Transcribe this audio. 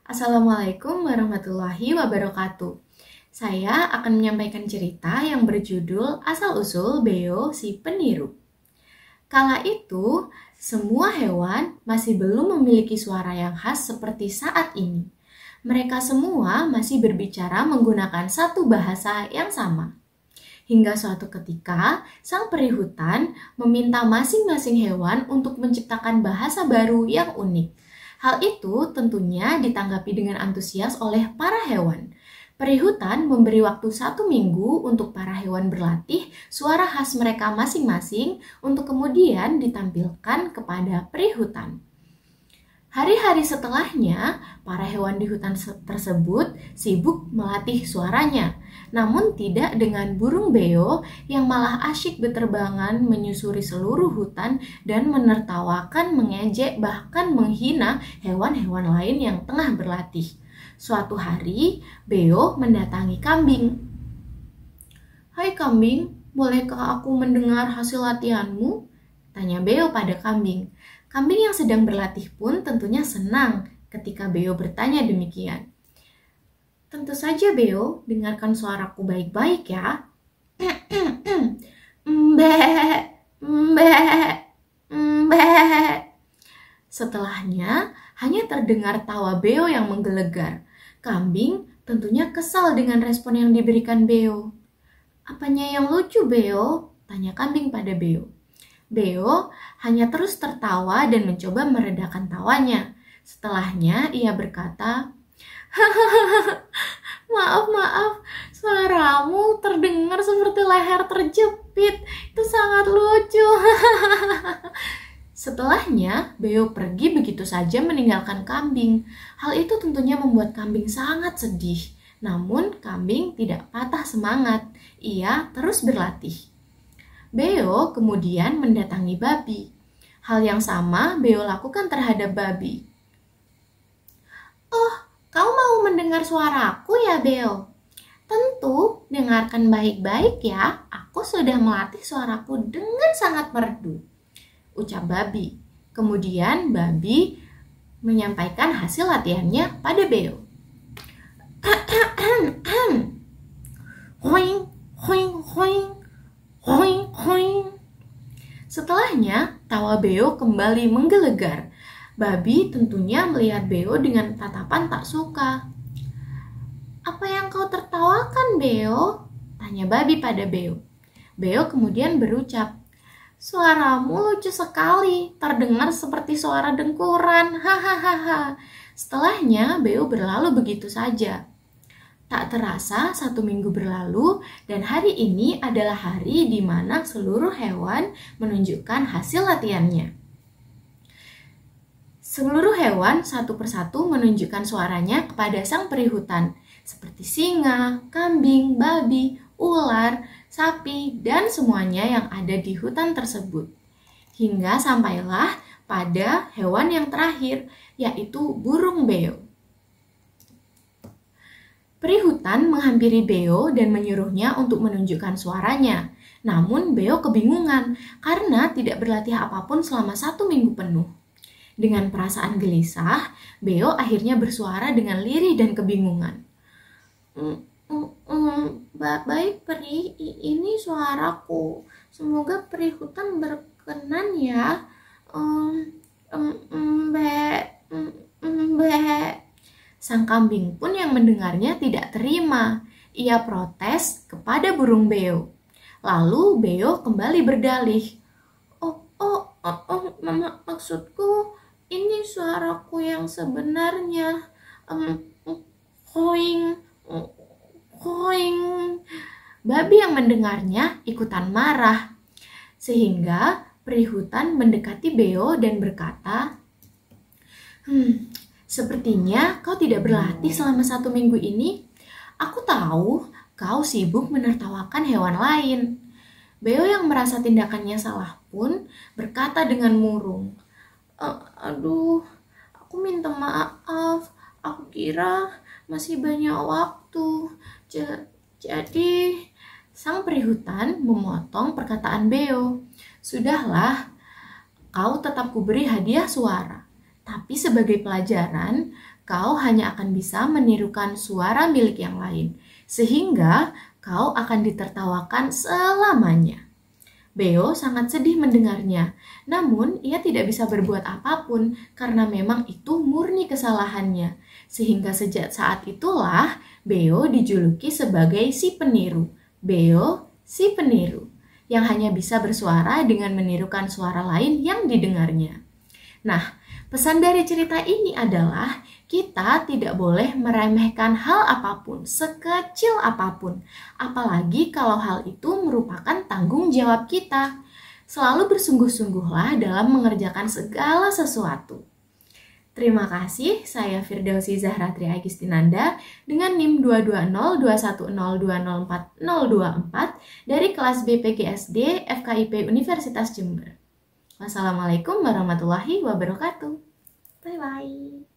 Assalamualaikum warahmatullahi wabarakatuh. Saya akan menyampaikan cerita yang berjudul Asal-usul Beo si Peniru. Kala itu, semua hewan masih belum memiliki suara yang khas seperti saat ini. Mereka semua masih berbicara menggunakan satu bahasa yang sama. Hingga suatu ketika, sang peri hutan meminta masing-masing hewan untuk menciptakan bahasa baru yang unik. Hal itu tentunya ditanggapi dengan antusias oleh para hewan. Peri hutan memberi waktu 1 minggu untuk para hewan berlatih suara khas mereka masing-masing untuk kemudian ditampilkan kepada peri hutan. Hari-hari setelahnya, para hewan di hutan tersebut sibuk melatih suaranya. Namun tidak dengan burung beo yang malah asyik berterbangan menyusuri seluruh hutan dan menertawakan, mengejek, bahkan menghina hewan-hewan lain yang tengah berlatih. Suatu hari, beo mendatangi kambing. "Hai kambing, bolehkah aku mendengar hasil latihanmu?" tanya beo pada kambing. Kambing yang sedang berlatih pun tentunya senang ketika beo bertanya demikian. "Tentu saja beo, dengarkan suaraku baik-baik ya." "Mbek, mbek, mbek." Setelahnya hanya terdengar tawa beo yang menggelegar. Kambing tentunya kesal dengan respon yang diberikan beo. "Apanya yang lucu beo?" tanya kambing pada beo. Beo hanya terus tertawa dan mencoba meredakan tawanya. Setelahnya ia berkata, Maaf, suaramu terdengar seperti leher terjepit. Itu sangat lucu." Setelahnya, beo pergi begitu saja meninggalkan kambing. Hal itu tentunya membuat kambing sangat sedih. Namun, kambing tidak patah semangat. Ia terus berlatih. Beo kemudian mendatangi babi. Hal yang sama beo lakukan terhadap babi. "Oh, kau mau mendengar suaraku ya, beo? Tentu, dengarkan baik-baik ya. Aku sudah melatih suaraku dengan sangat merdu," ucap babi. Kemudian babi menyampaikan hasil latihannya pada beo. "Hoing, hoing, hoing. Hoing, hoing." Setelahnya, tawa beo kembali menggelegar. Babi tentunya melihat beo dengan tatapan tak suka. "Apa yang kau tertawakan, beo?" tanya babi pada beo. Beo kemudian berucap, "Suaramu lucu sekali, terdengar seperti suara dengkuran, hahaha." Setelahnya, beo berlalu begitu saja. Tak terasa 1 minggu berlalu dan hari ini adalah hari di mana seluruh hewan menunjukkan hasil latihannya. Seluruh hewan satu persatu menunjukkan suaranya kepada sang peri hutan, seperti singa, kambing, babi, ular, sapi, dan semuanya yang ada di hutan tersebut. Hingga sampailah pada hewan yang terakhir, yaitu burung beo. Peri hutan menghampiri beo dan menyuruhnya untuk menunjukkan suaranya. Namun beo kebingungan karena tidak berlatih apapun selama 1 minggu penuh. Dengan perasaan gelisah, beo akhirnya bersuara dengan lirih dan kebingungan. Baik peri, ini suaraku. Semoga peri hutan berkenan ya. Sang kambing pun yang mendengarnya tidak terima. Ia protes kepada burung beo. Lalu beo kembali berdalih. Maksudku ini suaraku yang sebenarnya. Hoing, hoing. Babi yang mendengarnya ikutan marah. Sehingga peri hutan mendekati beo dan berkata, "Sepertinya kau tidak berlatih selama 1 minggu ini. Aku tahu kau sibuk menertawakan hewan lain." Beo yang merasa tindakannya salah pun berkata dengan murung, "Aduh, aku minta maaf. Aku kira masih banyak waktu. Jadi..." Sang peri hutan memotong perkataan beo. "Sudahlah, kau tetap kuberi hadiah suara. Tapi sebagai pelajaran, kau hanya akan bisa menirukan suara milik yang lain, sehingga kau akan ditertawakan selamanya. Beo sangat sedih mendengarnya, namun ia tidak bisa berbuat apapun karena memang itu murni kesalahannya. Sehingga sejak saat itulah Beo dijuluki sebagai si peniru. Beo, si peniru, yang hanya bisa bersuara dengan menirukan suara lain yang didengarnya. Nah, pesan dari cerita ini adalah kita tidak boleh meremehkan hal apapun, sekecil apapun, apalagi kalau hal itu merupakan tanggung jawab kita. Selalu bersungguh-sungguhlah dalam mengerjakan segala sesuatu. Terima kasih, saya Firdausi Zahratri Agustinanda dengan NIM 22021020424 dari kelas BPGSD FKIP Universitas Jember. Wassalamualaikum warahmatullahi wabarakatuh. Bye-bye.